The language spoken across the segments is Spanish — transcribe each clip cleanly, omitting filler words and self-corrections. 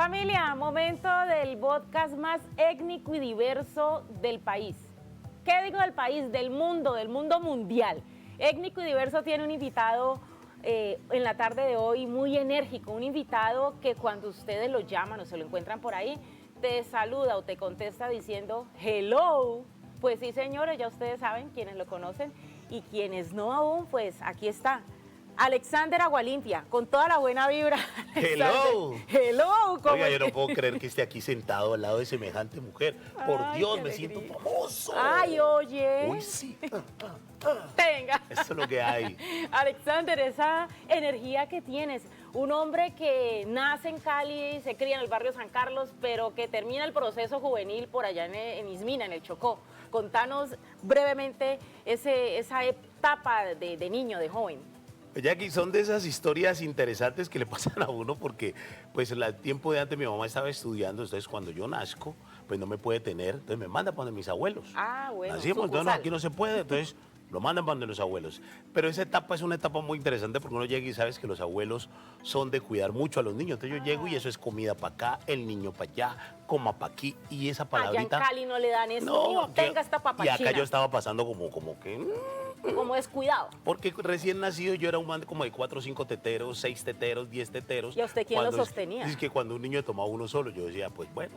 Familia, momento del podcast más étnico y diverso del país. ¿Qué digo del país? Del mundo mundial. Étnico y diverso tiene un invitado en la tarde de hoy muy enérgico, un invitado que cuando ustedes lo llaman o se lo encuentran por ahí, te saluda o te contesta diciendo hello. Pues sí, señores, ya ustedes saben, quienes lo conocen y quienes no aún, pues aquí está. Alexander Agualimpia, con toda la buena vibra. Hello. Hello. Oiga, yo no puedo creer que esté aquí sentado al lado de semejante mujer. Por Ay, Dios, qué me alegría. siento famoso. Ay, oye. Uy, sí. Tenga. Eso es lo que hay. Alexander, esa energía que tienes, un hombre que nace en Cali, se cría en el barrio San Carlos, pero que termina el proceso juvenil por allá en Ismina, en el Chocó. Contanos brevemente esa etapa de niño, de joven. Jackie, son de esas historias interesantes que le pasan a uno porque, pues, el tiempo de antes mi mamá estaba estudiando, entonces cuando yo nazco, pues no me puede tener, entonces me manda para donde mis abuelos. Ah, bueno, Nacimos, entonces no, sucursal. aquí no se puede, entonces lo mandan para donde los abuelos. Pero esa etapa es una etapa muy interesante porque uno llega y sabes que los abuelos son de cuidar mucho a los niños. Entonces yo llego y eso es comida para acá, el niño para allá, coma para aquí y esa palabrita. Allá en Cali no le dan eso. Hijo, que- tenga esta y papachina. acá yo estaba pasando como que... Como descuidado. Porque recién nacido yo era un man como de 4 o 5 teteros, 6 teteros, 10 teteros. ¿Y a usted quién lo sostenía? Es que cuando un niño tomaba uno solo, yo decía, pues bueno,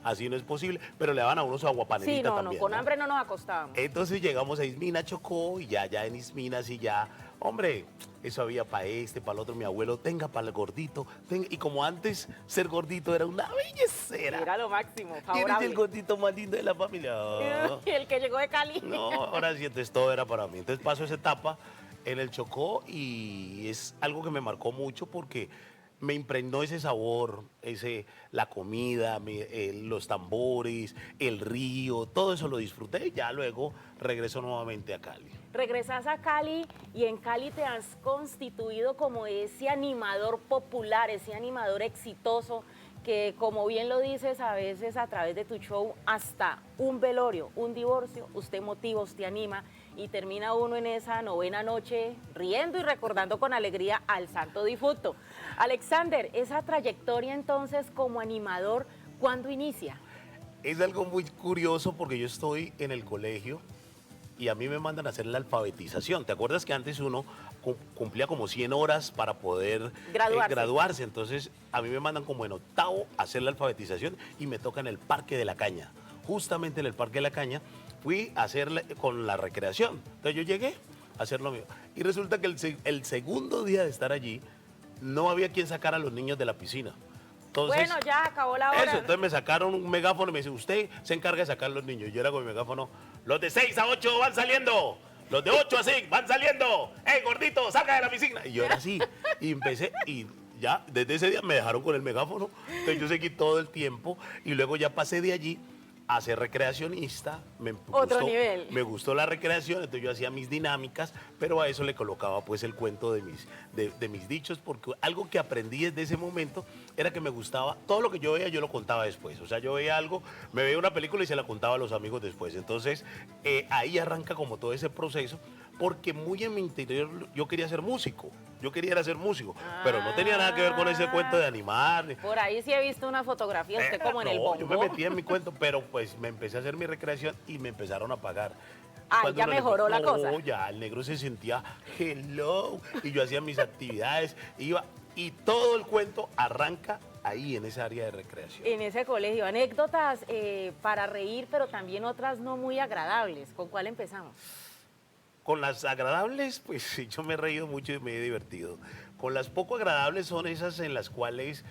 así no es posible. Pero le daban a uno su aguapanelita Sí, no, también. con ¿no? hambre no nos acostábamos. Entonces llegamos a Ismina, Chocó, y ya en Ismina, sí ya, hombre, eso había para este, para el otro, mi abuelo, tenga para el gordito, tenga. Y como antes ser gordito era una bellecera. Era lo máximo, ¿Quién es favorable. el gordito más lindo de la familia? Y el que llegó de Cali. No, ahora sí, entonces todo era para mí. Entonces paso esa etapa en el Chocó y es algo que me marcó mucho porque me impregnó ese sabor, la comida, los tambores, el río, todo eso lo disfruté y ya luego regreso nuevamente a Cali. Regresas a Cali y en Cali te has constituido como ese animador popular, ese animador exitoso que, como bien lo dices, a veces a través de tu show, hasta un velorio, un divorcio, usted motiva, usted anima y termina uno en esa novena noche riendo y recordando con alegría al santo difunto. Alexander, esa trayectoria entonces como animador, ¿cuándo inicia? Es algo muy curioso porque yo estoy en el colegio y a mí me mandan a hacer la alfabetización. ¿Te acuerdas que antes uno cumplía como 100 horas para poder graduarse? Entonces a mí me mandan como en octavo a hacer la alfabetización y me toca en el Parque de la Caña. Justamente en el Parque de la Caña fui a hacer con la recreación. Entonces yo llegué a hacer lo mío. Y resulta que el segundo día de estar allí no había quien sacar a los niños de la piscina. Entonces, bueno, ya acabó la hora. eso, entonces me sacaron un megáfono y me dice, usted se encarga de sacar a los niños. Yo era con mi megáfono, los de 6 a 8 van saliendo, los de 8 a 6 van saliendo, gordito, salga de la piscina. Y yo era así, y empecé, y ya, desde ese día me dejaron con el megáfono, entonces yo seguí todo el tiempo, y luego ya pasé de allí a ser recreacionista. Otro nivel. Me gustó la recreación, entonces yo hacía mis dinámicas, pero a eso le colocaba pues el cuento de mis dichos, porque algo que aprendí desde ese momento era que me gustaba, todo lo que yo veía yo lo contaba después, o sea, yo veía algo, me veía una película y se la contaba a los amigos después, entonces ahí arranca como todo ese proceso, porque muy en mi interior yo quería ser músico, pero no tenía nada que ver con ese cuento de animar. Por ahí sí he visto una fotografía, usted como en el bombo. Yo me metí en mi cuento, pero pues me empecé a hacer mi recreación y me empezaron a pagar. Ay, ya mejoró la cosa. No, ya el negro se sentía hello y yo hacía mis actividades, iba y todo el cuento arranca ahí en esa área de recreación. En ese colegio, anécdotas para reír, pero también otras no muy agradables. ¿Con cuál empezamos? Con las agradables, pues sí, yo me he reído mucho y me he divertido. Con las poco agradables son esas en las cuales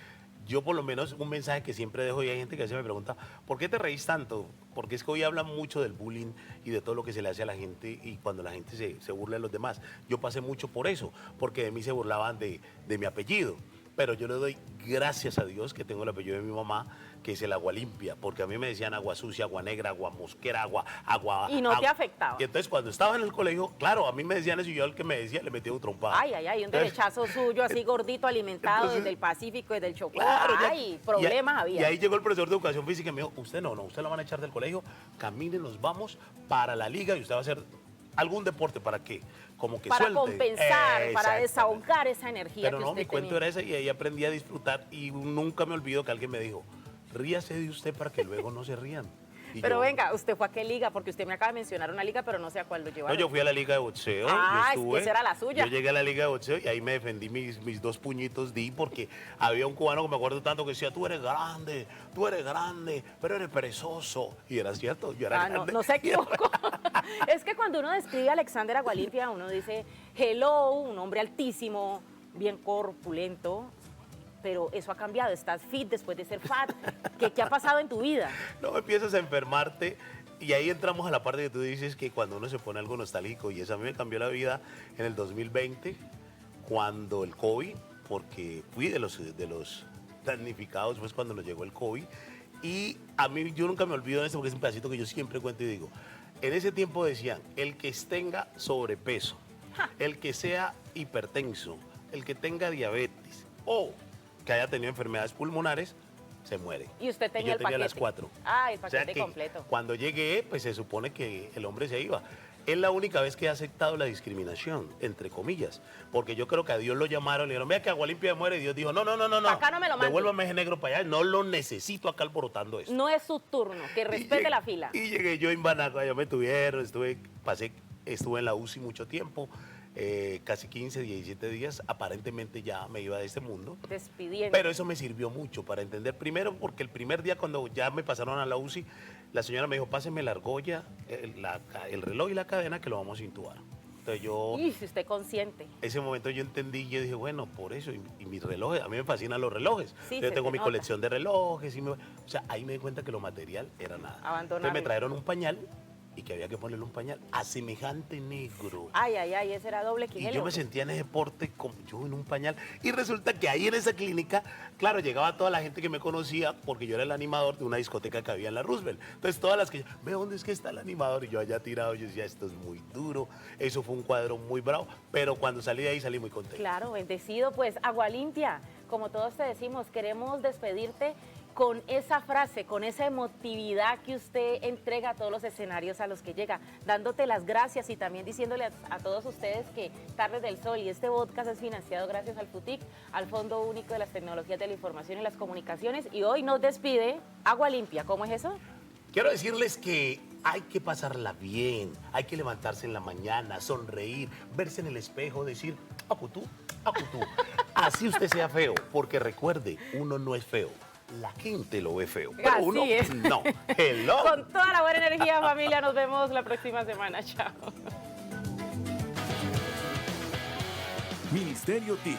yo por lo menos un mensaje que siempre dejo y hay gente que se me pregunta, ¿por qué te reís tanto? Porque es que hoy hablan mucho del bullying y de todo lo que se le hace a la gente y cuando la gente se burla de los demás. Yo pasé mucho por eso, porque de mí se burlaban de mi apellido. Pero yo le doy gracias a Dios que tengo el apellido de mi mamá, que es el Agualimpia, porque a mí me decían agua sucia, agua negra, agua mosquera, agua... Y no te afectaba. Y entonces cuando estaba en el colegio, claro, a mí me decían eso y yo al que me decía le metía un trompada. Ay, un derechazo suyo, así gordito, alimentado Entonces, desde el Pacífico, desde el Chocó. Claro, Ay, problemas había. Y ahí llegó el profesor de educación física y me dijo, usted no, usted la van a echar del colegio, camine, nos vamos para la liga y usted va a ser algún deporte, ¿para qué? Como que Para suelte. compensar, para Exactamente. desahogar esa energía Pero que no, usted mi cuento tenía. era ese y ahí aprendí a disfrutar y nunca me olvido que alguien me dijo, ríase de usted para que luego no se rían. Y Pero yo, venga, ¿usted fue a qué liga? Porque usted me acaba de mencionar una liga, pero no sé a cuál lo no, llevaron. yo fui a la liga de boxeo. Ah, yo es que esa era la suya. Yo llegué a la liga de boxeo y ahí me defendí mis 2 puñitos, di, porque había un cubano que me acuerdo tanto que decía, tú eres grande, pero eres perezoso. Y era cierto, yo era Ah, no, grande. no se equivocó. Es que cuando uno describe a Alexander Agualimpia, uno dice, hello, un hombre altísimo, bien corpulento, pero eso ha cambiado, estás fit después de ser fat. ¿Qué ha pasado en tu vida? No empiezas a enfermarte y ahí entramos a la parte que tú dices que cuando uno se pone algo nostálgico y eso a mí me cambió la vida en el 2020 cuando el COVID, porque fui de los damnificados pues cuando nos llegó el COVID y a mí yo nunca me olvido de eso porque es un pedacito que yo siempre cuento y digo, en ese tiempo decían, el que tenga sobrepeso, el que sea hipertenso, el que tenga diabetes o que haya tenido enfermedades pulmonares, se muere. Y usted tenía yo el tenía paquete. las 4. Ah, el O sea paquete que completo. cuando llegué, pues se supone que el hombre se iba. Es la única vez que he aceptado la discriminación, entre comillas, porque yo creo que a Dios lo llamaron, le dijeron, vea que Agualimpia muere, y Dios dijo, no, Acá no me lo mande. devuélvame ese negro para allá, no lo necesito acá alborotando eso. No es su turno, que respete la fila. Y llegué yo en Banaco, ya me tuvieron, estuve en la UCI mucho tiempo, casi 15, 17 días, aparentemente ya me iba de este mundo. Despidiendo. Pero eso me sirvió mucho para entender, primero porque el primer día cuando ya me pasaron a la UCI, la señora me dijo, páseme la argolla, el reloj y la cadena que lo vamos a intubar. Entonces yo, Y si usted consciente. ese momento yo entendí y yo dije, bueno, por eso, y mis relojes, a mí me fascinan los relojes. Sí, Yo se tengo te mi nota. colección de relojes, o sea, ahí me di cuenta que lo material era nada. Abandonarlo. Entonces me trajeron un pañal y que había que ponerle un pañal a semejante negro. Ay, ese era doble Y quinelo. yo me sentía en ese porte como yo en un pañal. Y resulta que ahí en esa clínica, claro, llegaba toda la gente que me conocía porque yo era el animador de una discoteca que había en la Roosevelt. Entonces todas las que, ve dónde es que está el animador. Y yo allá tirado, yo decía, esto es muy duro. Eso fue un cuadro muy bravo. Pero cuando salí de ahí salí muy contento. Claro, bendecido. Pues Agualimpia, como todos te decimos, queremos despedirte con esa frase, con esa emotividad que usted entrega a todos los escenarios a los que llega, dándote las gracias y también diciéndole a todos ustedes que Tardes del Sol y este podcast es financiado gracias al FUTIC, al Fondo Único de las Tecnologías de la Información y las Comunicaciones, y hoy nos despide Agualimpia. ¿Cómo es eso? Quiero decirles que hay que pasarla bien, hay que levantarse en la mañana, sonreír, verse en el espejo, decir, acutú, acutú. Así usted sea feo, porque recuerde, uno no es feo. La gente lo ve feo, pero Así uno es. no. Hello. Con toda la buena energía, familia, nos vemos la próxima semana. Chao. Ministerio TIC,